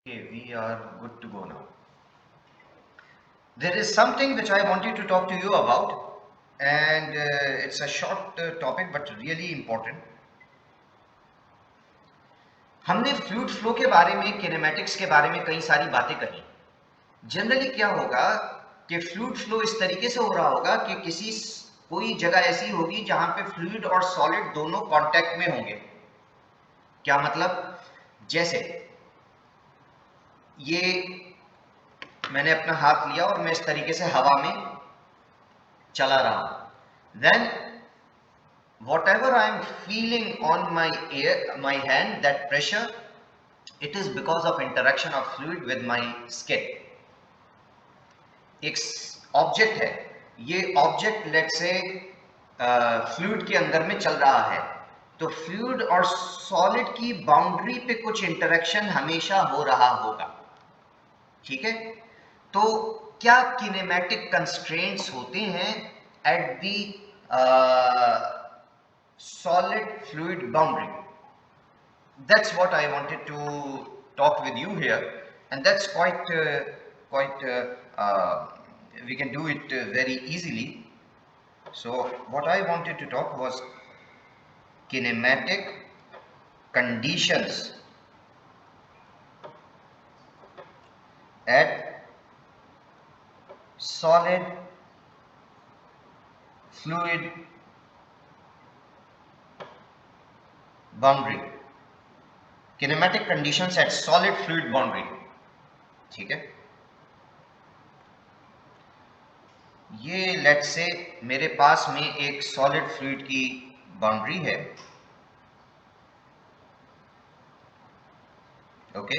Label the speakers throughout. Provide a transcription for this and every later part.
Speaker 1: Okay, we are good to go now. There is something which I wanted to talk to you about, and it's a short topic but really important. हमने fluid flow के बारे में, kinematics के बारे में कई सारी बातें कही। जनरली क्या होगा कि फ्लूइड फ्लो इस तरीके से हो रहा होगा कि कोई जगह ऐसी होगी जहां पे फ्लूइड और सॉलिड दोनों कांटेक्ट में होंगे। क्या मतलब? जैसे ये मैंने अपना हाथ लिया और मैं इस तरीके से हवा में चला रहा हूं। Then whatever I am feeling on my hand, that pressure, it is because of interaction of fluid with my skin. एक ऑब्जेक्ट है, ये ऑब्जेक्ट लेट से फ्लूइड के अंदर में चल रहा है, तो फ्लूइड और सॉलिड की बाउंड्री पे कुछ इंटरेक्शन हमेशा हो रहा होगा। ठीक है, तो क्या किनेमैटिक कंस्ट्रेंट्स होते हैं at the solid fluid boundary? That's what I wanted to talk with you here, and that's quite we can do it very easily. So what I wanted to talk was kinematic conditions at solid fluid boundary. Kinematic conditions at solid fluid boundary. ठीक है, ये let's say मेरे पास में एक solid fluid की boundary है। Okay,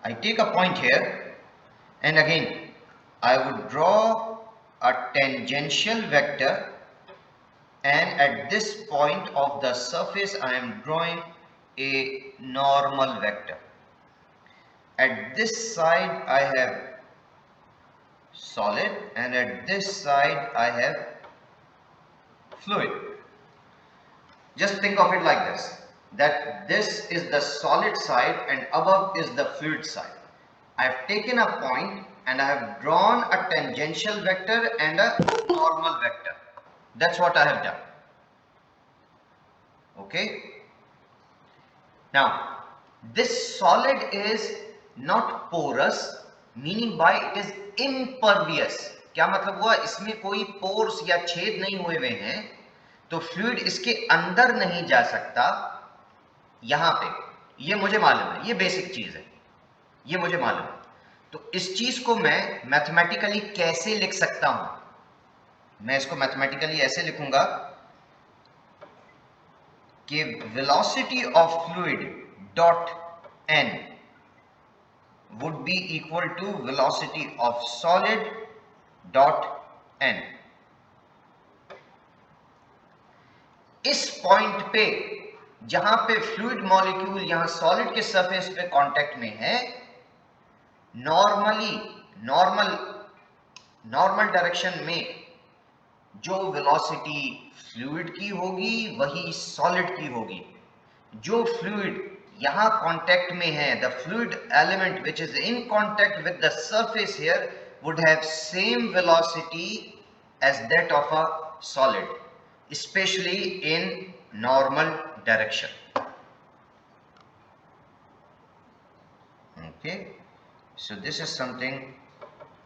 Speaker 1: I take a point here and again I would draw a tangential vector, and at this point of the surface I am drawing a normal vector. At this side I have solid, and at this side I have fluid. Just think of it like this, that this is the solid side and above is the fluid side. I have taken a point and I have drawn a tangential vector and a normal vector. That's what I have done. Okay. Now, this solid is not porous, meaning by it is impervious. क्या मतलब हुआ? इसमें कोई pores या छेद नहीं हुए हुए हैं, तो फ्लूइड इसके अंदर नहीं जा सकता। यहां पे ये मुझे मालूम है, ये बेसिक चीज है, ये मुझे मालूम है। तो इस चीज को मैं मैथमेटिकली कैसे लिख सकता हूं? मैं इसको मैथमेटिकली ऐसे लिखूंगा कि velocity of fluid dot n would be equal to velocity of solid dot n. इस पॉइंट पे जहां पे फ्लूइड मॉलिक्यूल यहां सॉलिड के सरफेस पे कांटेक्ट में है, नॉर्मल डायरेक्शन में जो वेलोसिटी फ्लूइड की होगी वही सॉलिड की होगी। जो फ्लूइड यहां कांटेक्ट में है, the fluid element which is in contact with the surface here would have same velocity as that of a solid, especially in normal direction. Okay, so this is something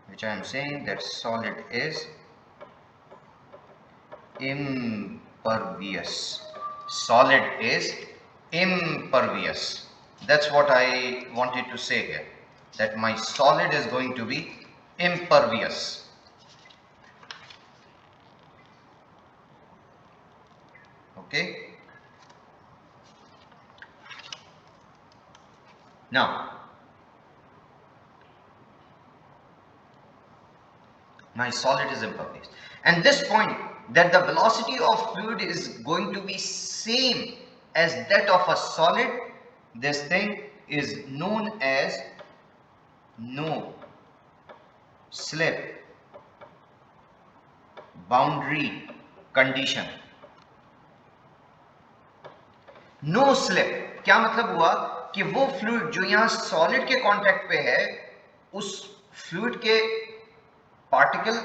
Speaker 1: which I am saying, that solid is impervious. Solid is impervious. That's what I wanted to say here, that my solid is going to be impervious. Okay, now my solid is impervious, and this point that the velocity of fluid is going to be same as that of a solid, this thing is known as no slip boundary condition. No slip क्या मतलब हुआ? कि वो fluid जो यहाँ solid के contact पे है, उस फ्लूइड के पार्टिकल,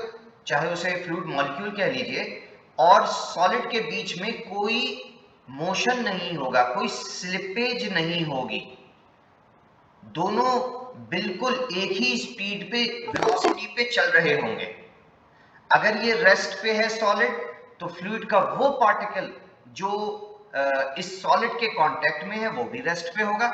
Speaker 1: चाहे उसे फ्लूइड मॉलिक्यूल कह लीजिए, और सॉलिड के बीच में कोई मोशन नहीं होगा, कोई स्लिपेज नहीं होगी, दोनों बिल्कुल एक ही स्पीड पे, वेलोसिटी पे चल रहे होंगे। अगर ये रेस्ट पे है सॉलिड, तो फ्लूइड का वो पार्टिकल जो इस सॉलिड के कांटेक्ट में है वो भी रेस्ट पे होगा।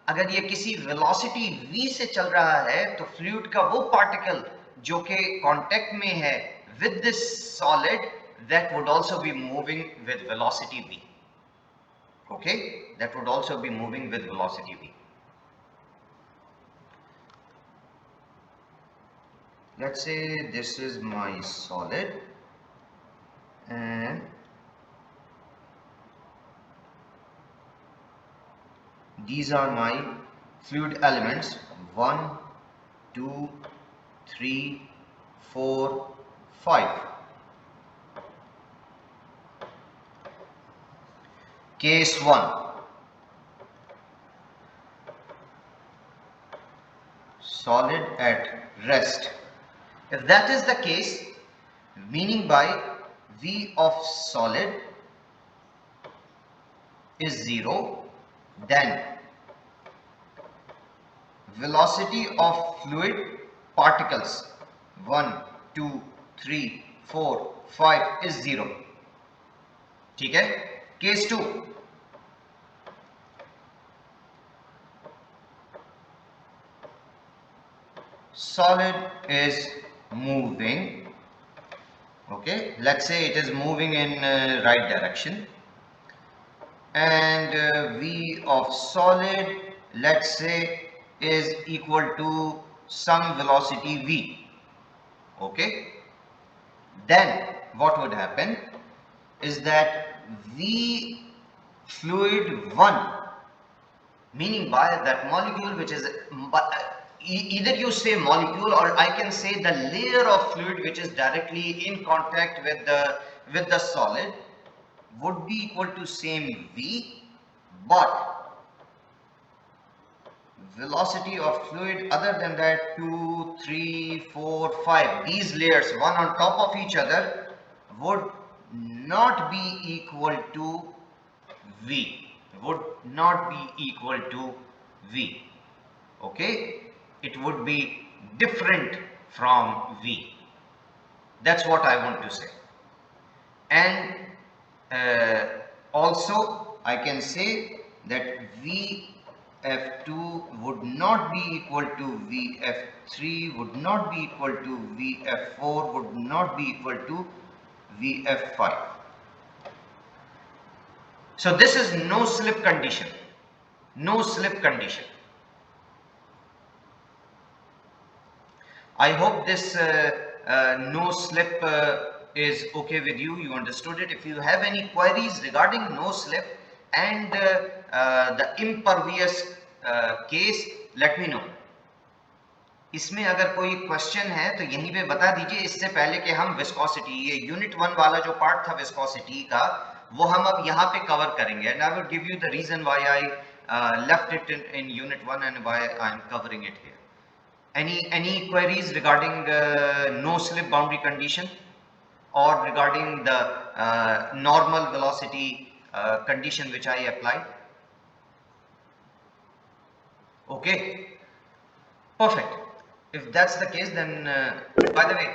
Speaker 1: अगर ये किसी वेलोसिटी v से चल रहा है, तो फ्लूइड का वो पार्टिकल जो के कांटेक्ट में है with this solid, that would also be moving with velocity v. Okay, that would also be moving with velocity v. Let's say this is my solid and these are my fluid elements 1, 2, 3, 4, 5. Case 1, solid at rest. If that is the case, meaning by V of solid is 0, then velocity of fluid particles 1, 2, 3, 4, 5 is 0. ठीक है? Case 2, solid is moving. Okay, let's say it is moving in right direction, and V of solid, let's say, is equal to some velocity v. Okay, then what would happen is that V fluid 1, meaning by that molecule which is either you say molecule, or I can say the layer of fluid which is directly in contact with the solid, would be equal to same V, but velocity of fluid other than that 2, 3, 4, 5, these layers one on top of each other would not be equal to V, would not be equal to V. Okay, it would be different from V. That's what I want to say. And also I can say that Vf2 would not be equal to Vf3, would not be equal to Vf4, would not be equal to Vf5. So this is no slip condition, no slip condition. I hope this no slip is okay with you, you understood it. If you have any queries regarding no slip and the impervious case, let me know. इसमें अगर कोई question है तो यहीं पे बता दीजिए, इससे पहले कि हम विस्कोसिटी, ये यूनिट 1 वाला जो पार्ट था विस्कोसिटी का, वो हम अब यहाँ पे कवर करेंगे, and I will give you the reason why I left it in unit 1 and why I am covering it here. Any queries regarding no slip boundary condition or regarding the normal velocity condition which I applied? Okay, perfect. If that's the case, then by the way,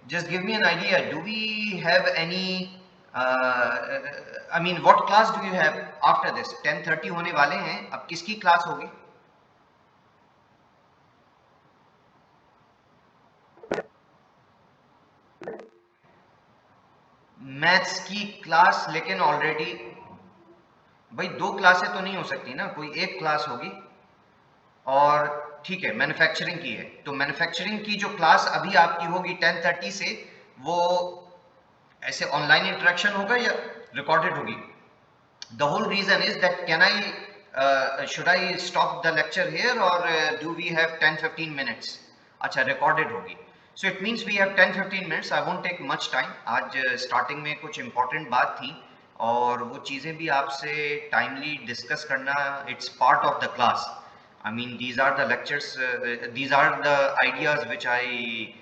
Speaker 1: just give me an idea, do we have any I mean, what class do you have after this? 10:30 होने वाले हैं, अब किसकी class होगी? Maths की class, लेकिन already भाई 2 क्लासें तो नहीं हो सकती ना, कोई एक क्लास होगी. और ठीक है, मैन्युफैक्चरिंग की है, तो मैन्युफैक्चरिंग की जो क्लास अभी आपकी होगी 10:30 से, वो ऐसे ऑनलाइन इंटरेक्शन होगा या रिकॉर्डेड होगी? The whole reason is that can I should I stop the lecture here और डू वी हैव 10-15 मिनट्स? अच्छा, रिकॉर्डेड होगी. So it means we have 10-15 minutes. I won't take much time. आज starting में कुछ important बात थी, और वो चीज़ें भी आपसे टाइमली डिस्कस करना, it's part of the class. I mean these are the lectures, these are the ideas which I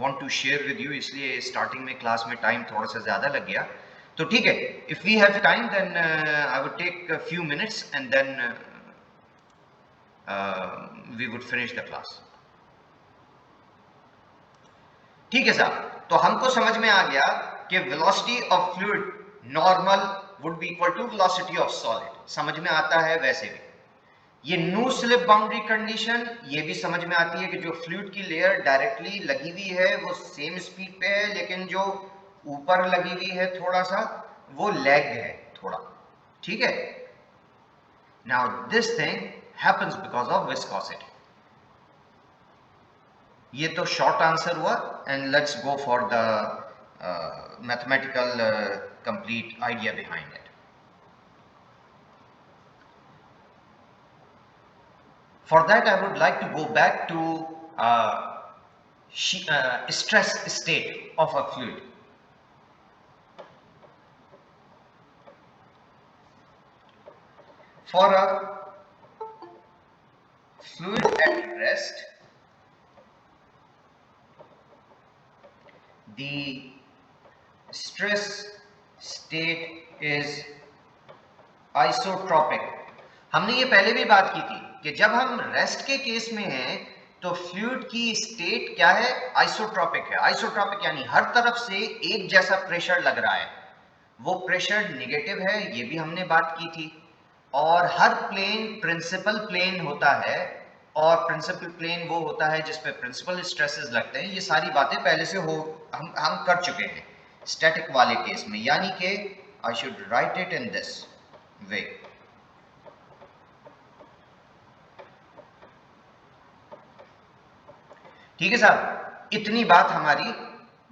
Speaker 1: want to share with you. इसलिए स्टार्टिंग में क्लास में टाइम थोड़ा सा ज़्यादा लग गया. तो ठीक है, if we have time then I would take a few minutes and then we would finish the class. ठीक है साहब, तो हमको समझ में आ गया कि velocity of fluid normal would be equal to velocity of solid. समझ में आता है. वैसे भी ये नो स्लिप बाउंड्री कंडीशन ये भी समझ में आती है कि जो फ्लूइड की लेयर डायरेक्टली लगी हुई है वो सेम स्पीड पे है, लेकिन जो ऊपर लगी हुई है थोड़ा सा वो लैग है थोड़ा. ठीक है. Now this thing happens because of viscosity. ये तो शॉर्ट आंसर हुआ and let's go for the mathematical complete idea behind it. For that, I would like to go back to stress state of a fluid. For a fluid at rest, the stress state is isotropic. हमने ये पहले भी बात की थी कि जब हम रेस्ट के केस में हैं तो फ्लूइड की स्टेट क्या है? आइसोट्रोपिक है. आइसोट्रोपिक यानी हर तरफ से एक जैसा प्रेशर लग रहा है. वो प्रेशर नेगेटिव है, ये भी हमने बात की थी. और हर प्लेन प्रिंसिपल प्लेन होता है, और प्रिंसिपल प्लेन वो होता है जिस पे प्रिंसिपल स्ट्रेसेस लगते हैं. ये सारी बातें पहले से हम कर चुके हैं स्टैटिक वाले केस में. यानी कि I should write it in this way. ठीक है साहब, इतनी बात हमारी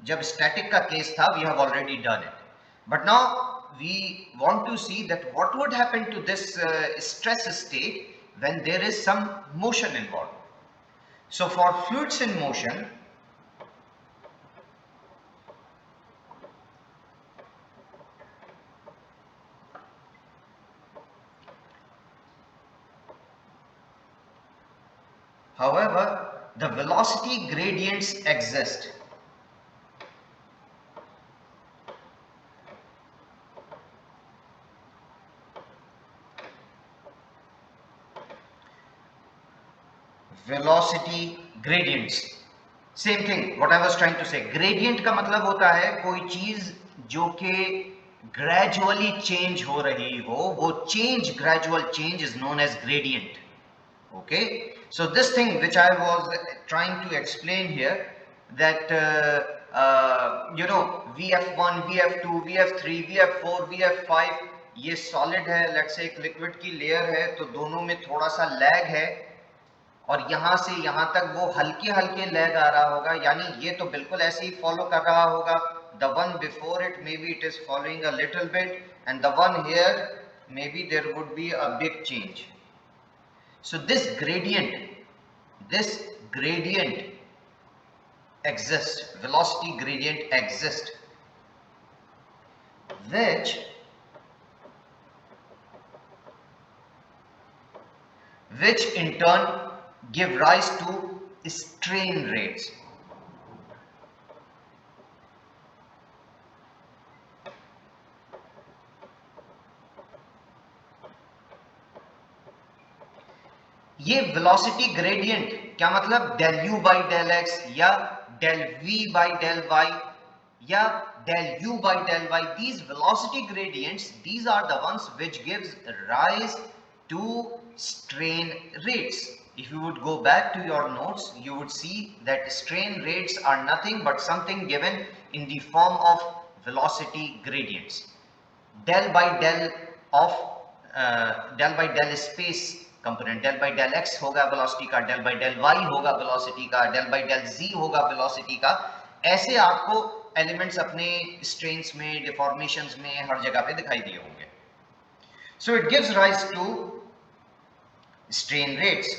Speaker 1: जब स्टैटिक का केस था, we have already done it. But now we want to see that what would happen to this stress state when there is some motion involved. So for fluids in motion, however, the velocity gradients exist. Velocity gradients, same thing what I was trying to say. Gradient का मतलब होता है कोई चीज जो कि gradually change हो रही हो, वो change, gradual change is known as gradient. Okay, so this thing which I was trying to explain here, that you know VF1, VF2, VF3, VF4, VF5 ये solid है. let's say एक liquid की layer है तो दोनों में थोड़ा सा lag है, और यहां से यहां तक वो हल्के हल्के लैग आ रहा होगा. यानी ये तो बिल्कुल ऐसे ही फॉलो कर रहा होगा. The one before it may be it is following a little bit, and the one here may be there would be a big change. So this gradient exists, velocity gradient exists, which in turn give rise to strain rates. ये velocity gradient क्या मतलब? Del u by del x, या del v by del y, या del u by del y. These velocity gradients, these are the ones which gives rise to strain rates. If you would go back to your notes, you would see that strain rates are nothing but something given in the form of velocity gradients. Del by del of del by del space component, del by del x होगा velocity का, del by del y होगा velocity का, del by del z होगा velocity का. ऐसे आपको elements अपने strains में, डिफॉर्मेशंस में, हर जगह पे दिखाई दिए होंगे. So it gives rise to strain rates.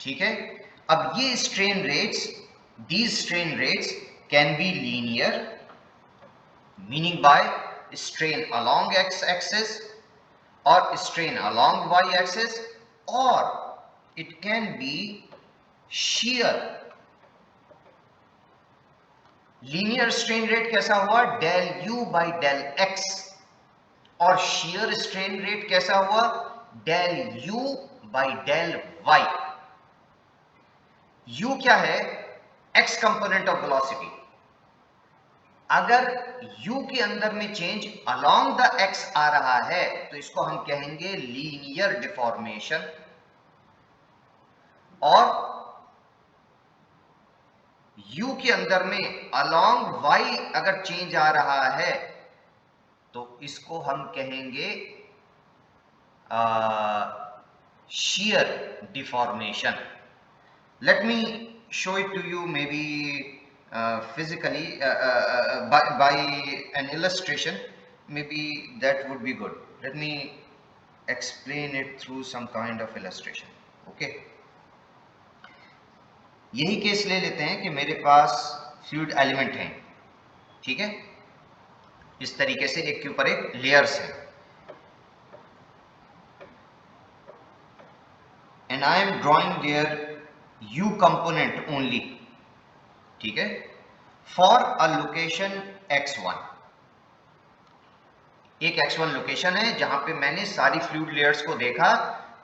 Speaker 1: ठीक है. अब ये strain rates, these strain rates can be linear, meaning by strain along x axis or strain along y axis, or it can be shear. Linear strain rate कैसा हुआ, del u by del x, और shear strain rate कैसा हुआ, del u by del y. u क्या है, x component of velocity. अगर u के अंदर में चेंज अलोंग द x आ रहा है तो इसको हम कहेंगे लीनियर डिफॉर्मेशन, और u के अंदर में अलोंग y अगर चेंज आ रहा है तो इसको हम कहेंगे shear deformation. Let me show it to you maybe physically by an illustration. Maybe that would be good. Let me explain it through some kind of illustration. Okay. यही case ले लेते हैं कि मेरे पास फ्लूइड एलिमेंट हैं, ठीक है, इस तरीके से एक के ऊपर एक लेयर्स है, and I am drawing their u component only, ठीक है, for a location x1. एक x1 लोकेशन है जहां पे मैंने सारी फ्लूइड लेयर्स को देखा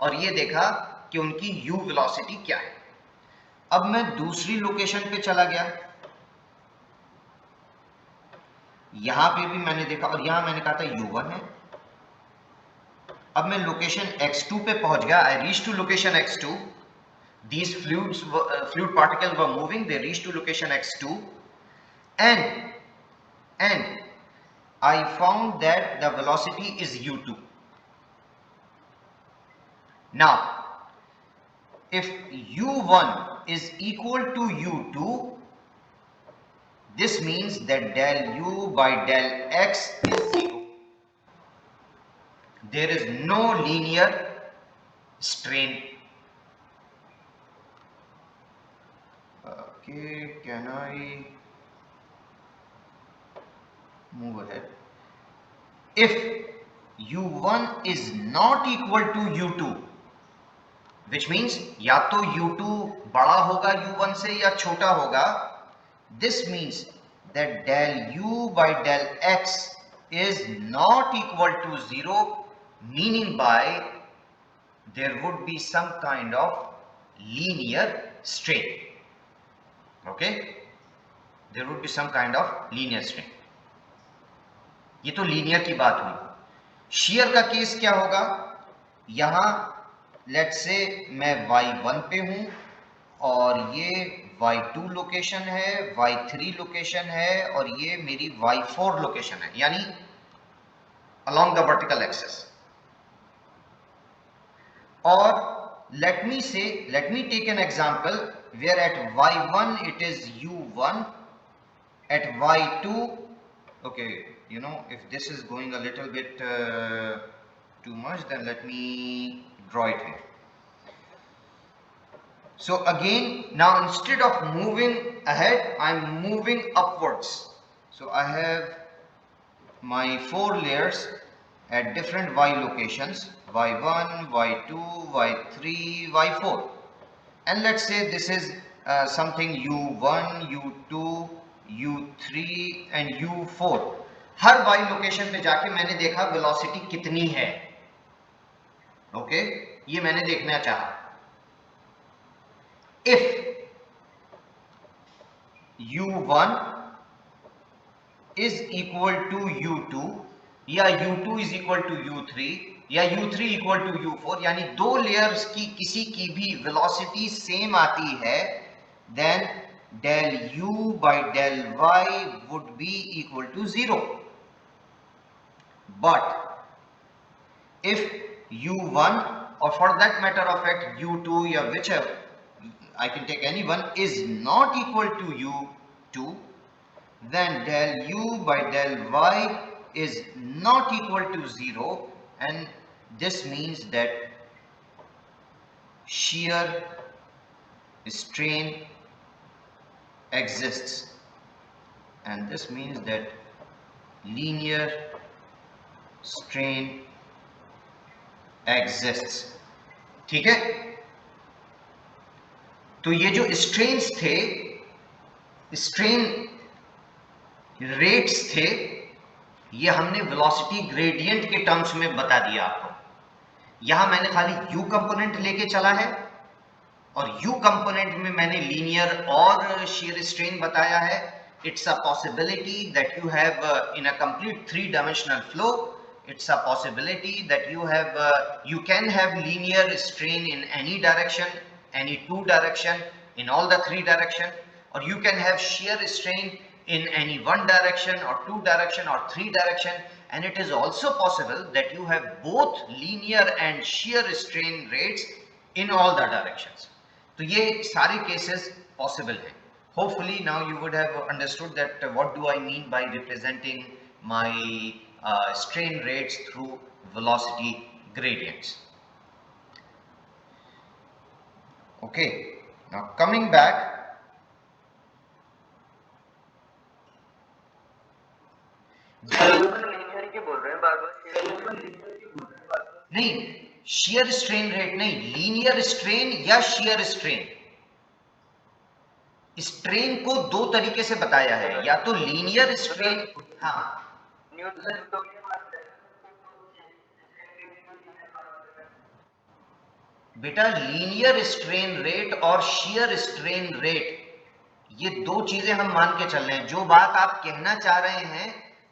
Speaker 1: और ये देखा कि उनकी u वेलोसिटी क्या है. अब मैं दूसरी लोकेशन पे चला गया, यहां पे भी मैंने देखा और यहां मैंने कहा था u1 है. अब मैं लोकेशन x2 पे पहुंच गया. I reached to location x2. These fluid particles were moving. They reached to location x2, and I found that the velocity is u2. Now, if u1 is equal to u2, this means that del u by del x is 0. There is no linear strain. Okay, can I move ahead? If u1 is not equal to u2, which means या तो u2 बड़ा होगा u1 से या छोटा होगा, this means that del u by del x is not equal to 0, meaning by there would be some kind of linear strain. Okay, there would be some kind of linear strain. ये तो linear की बात हुई. Share का case क्या होगा, यहां let's say मैं y1 पे हूं और ये y2 लोकेशन है, y3 लोकेशन है और ये मेरी y4 लोकेशन है, यानी along the vertical axis. और let me take an example where at y1 it is u1, at y2, okay, you know, if this is going a little bit too much, then let me draw it here. So again, now instead of moving ahead, I'm moving upwards. So I have my 4 layers at different y locations, y1, y2, y3, y4, and let's say this is something u1, u2, u3 and u4. Her y location पे जाके मैंने देखा velocity कितनी है. Okay, ये मैंने देखना चाहा. If u1 is equal to u2 या u2 is equal to u3 या u3 equal to u4, यानी दो लेयर्स की किसी की भी वेलोसिटी सेम आती है, then del u by del y would be equal to 0. But if u1 or for that matter of fact u2 या whichever, I can take any one, is not equal to u2, then del u by del y is not equal to 0, and this means that shear strain exists, and this means that linear strain exists. ठीक है, तो ये जो strains थे, strain rates थे, ये हमने velocity gradient के टर्म्स में बता दिया आपको. यहां मैंने खाली u कंपोनेंट लेके चला है और u कंपोनेंट में मैंने लीनियर और shear strain बताया है. It's a possibility that you have in a complete three-dimensional flow, it's a possibility that you can have linear strain in any direction, any two direction, in all the three direction, or you can have shear strain in any one direction or two direction or three direction, and it is also possible that you have both linear and shear strain rates in all the directions. तो ये सारे cases possible हैं. Hopefully now you would have understood that what do I mean by representing my strain rates through velocity gradients. Okay, now coming back, नहीं, shear strain rate नहीं, linear strain या shear strain. Strain को दो तरीके से बताया है, या तो लीनियर स्ट्रेन, हाँ, बेटा लीनियर स्ट्रेन रेट और शियर स्ट्रेन रेट, ये दो चीजें हम मान के चल रहे हैं. जो बात आप कहना चाह रहे हैं,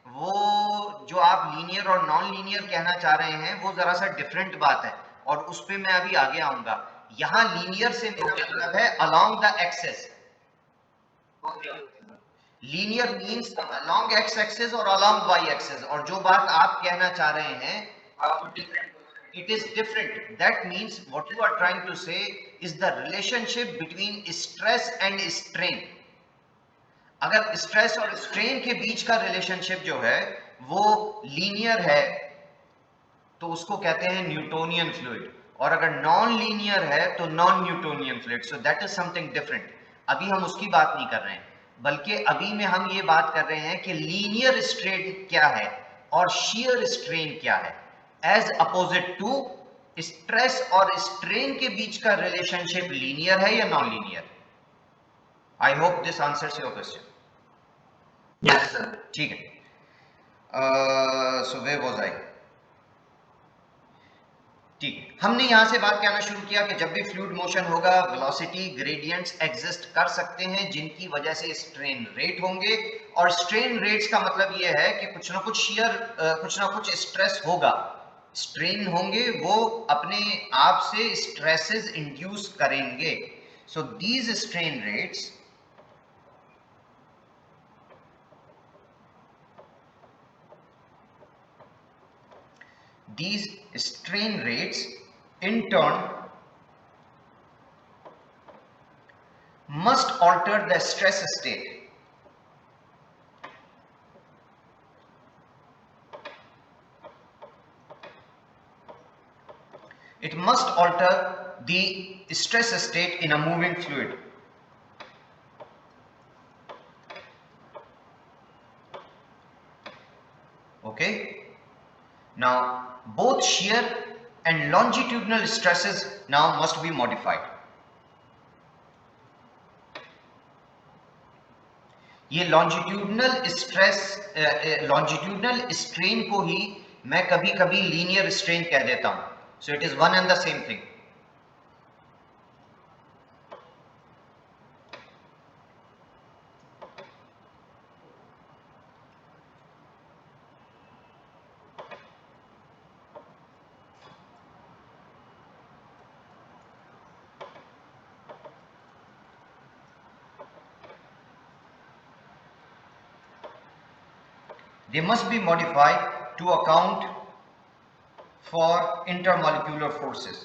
Speaker 1: वो जो आप लीनियर और नॉन लीनियर कहना चाह रहे हैं, वो जरा सा डिफरेंट बात है और उस पर मैं अभी आगे आऊंगा. यहां लीनियर से मेरा मतलब है along the axis. Linear means along x axis और अलोंग वाई एक्सिस. और जो बात आप कहना चाह रहे हैं, it is different. That means what you are trying to say is the relationship between stress and strain. अगर स्ट्रेस और स्ट्रेन के बीच का रिलेशनशिप जो है वो लीनियर है तो उसको कहते हैं न्यूटोनियन फ्लूइड, और अगर नॉन लीनियर है तो non Newtonian fluid. So that is something different. अभी हम उसकी बात नहीं कर रहे हैं, बल्कि अभी में हम ये बात कर रहे हैं कि लीनियर स्ट्रेन क्या है और शियर स्ट्रेन क्या है, एज अपोजिट टू स्ट्रेस और स्ट्रेन के बीच का रिलेशनशिप लीनियर है या non linear. I hope this answers your question. Yes sir. ठीक है. So where was I. ठीक है, हमने यहां से बात करना शुरू किया कि जब भी फ्लूइड मोशन होगा वेलोसिटी ग्रेडियंट्स एग्जिस्ट कर सकते हैं जिनकी वजह से स्ट्रेन रेट होंगे, और स्ट्रेन रेट्स का मतलब यह है कि कुछ ना कुछ शियर, कुछ ना कुछ स्ट्रेस होगा. स्ट्रेन होंगे वो अपने आप से स्ट्रेसेस इंड्यूस करेंगे. So these strain rates, these strain rates in turn must alter the stress state. It must alter the stress state in a moving fluid. Okay, now both shear and longitudinal stresses now must be modified. ये longitudinal stress, longitudinal strain को ही मैं कभी कभी linear strain कह देता हूं. So it is one and the same thing. They must be modified to account for intermolecular forces.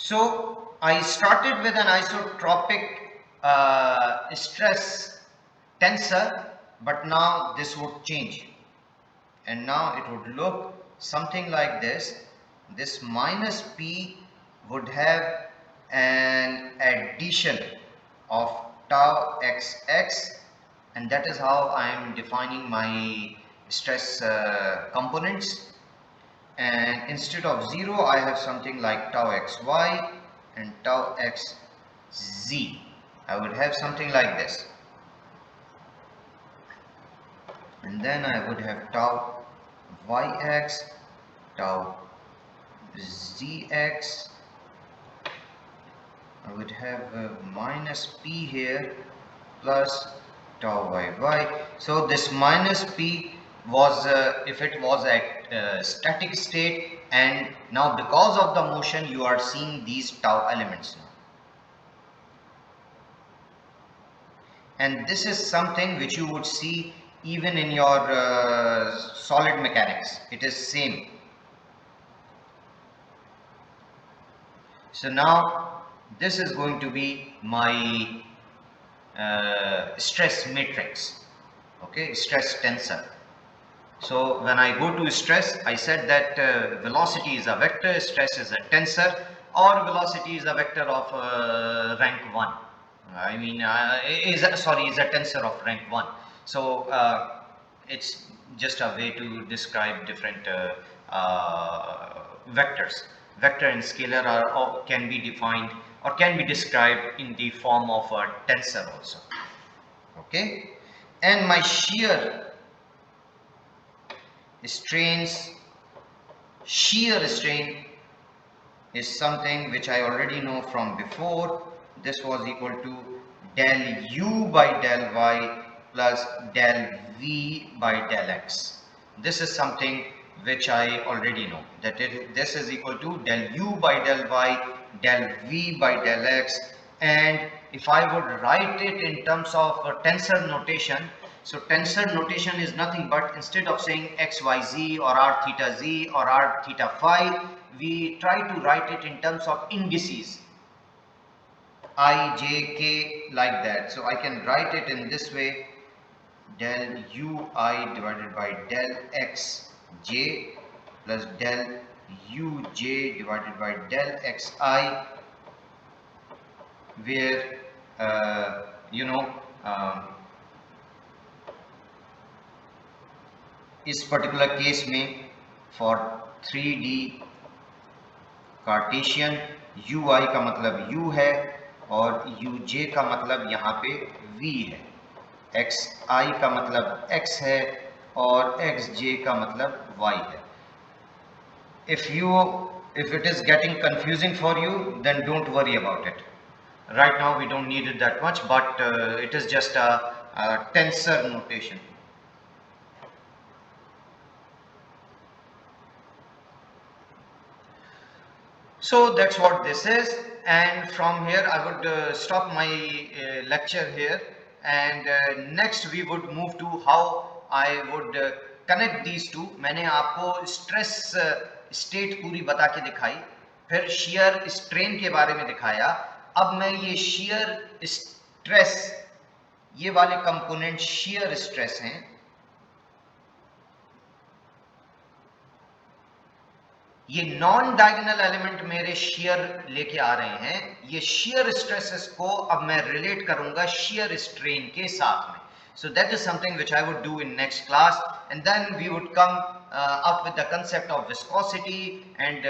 Speaker 1: So I started with an isotropic stress tensor, but now this would change, and now it would look something like this. This minus P would have an addition of tau xx, and that is how I am defining my stress components. And instead of 0 I have something like tau xy and tau xz. I would have something like this, and then I would have tau yx, tau zx. I would have minus p here plus tau yy. So this minus p was if it was at static state, and now because of the motion you are seeing these tau elements now. And this is something which you would see even in your solid mechanics. It is same. So now this is going to be my stress matrix, okay, stress tensor. So when I go to stress, I said that velocity is a vector, stress is a tensor, or velocity is a vector of rank 1. I mean, is a tensor of rank 1. So it's just a way to describe different vectors. Vector and scalar can be defined or can be described in the form of a tensor also. Okay, and my shear strain is something which I already know from before. This was equal to del u by del y plus del v by del x. This is something which I already know, that this is equal to del u by del y, del v by del x. And if I would write it in terms of tensor notation, so tensor notation is nothing but, instead of saying xyz or r theta z or r theta phi, we try to write it in terms of indices I, j, k, like that. So I can write it in this way: del ui divided by del x j plus del uj divided by del xi, where इस particular case में for 3D Cartesian ui का मतलब u है और uj का मतलब यहाँ पे v है, xi का मतलब x है और xj का मतलब y है. If it is getting confusing for you, then don't worry about it. Right now we don't need it that much, but it is just a tensor notation. So that's what this is, and from here I would stop my lecture here, and next we would move to how I would connect these two. मैंने आपको stress state पूरी बता के दिखाई, फिर shear strain के बारे में दिखाया. अब मैं ये shear stress, ये वाले कंपोनेंट shear stress हैं, ये नॉन डायगोनल एलिमेंट मेरे शेयर लेके आ रहे हैं. ये शेयर स्ट्रेसेस को अब मैं रिलेट करूंगा शेयर स्ट्रेन के साथ में. So that is something which I would do in next class, and then we would come up with the concept of viscosity and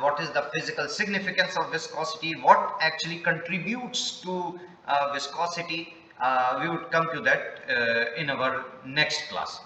Speaker 1: what is the physical significance of viscosity, what actually contributes to viscosity. We would come to that in our next class.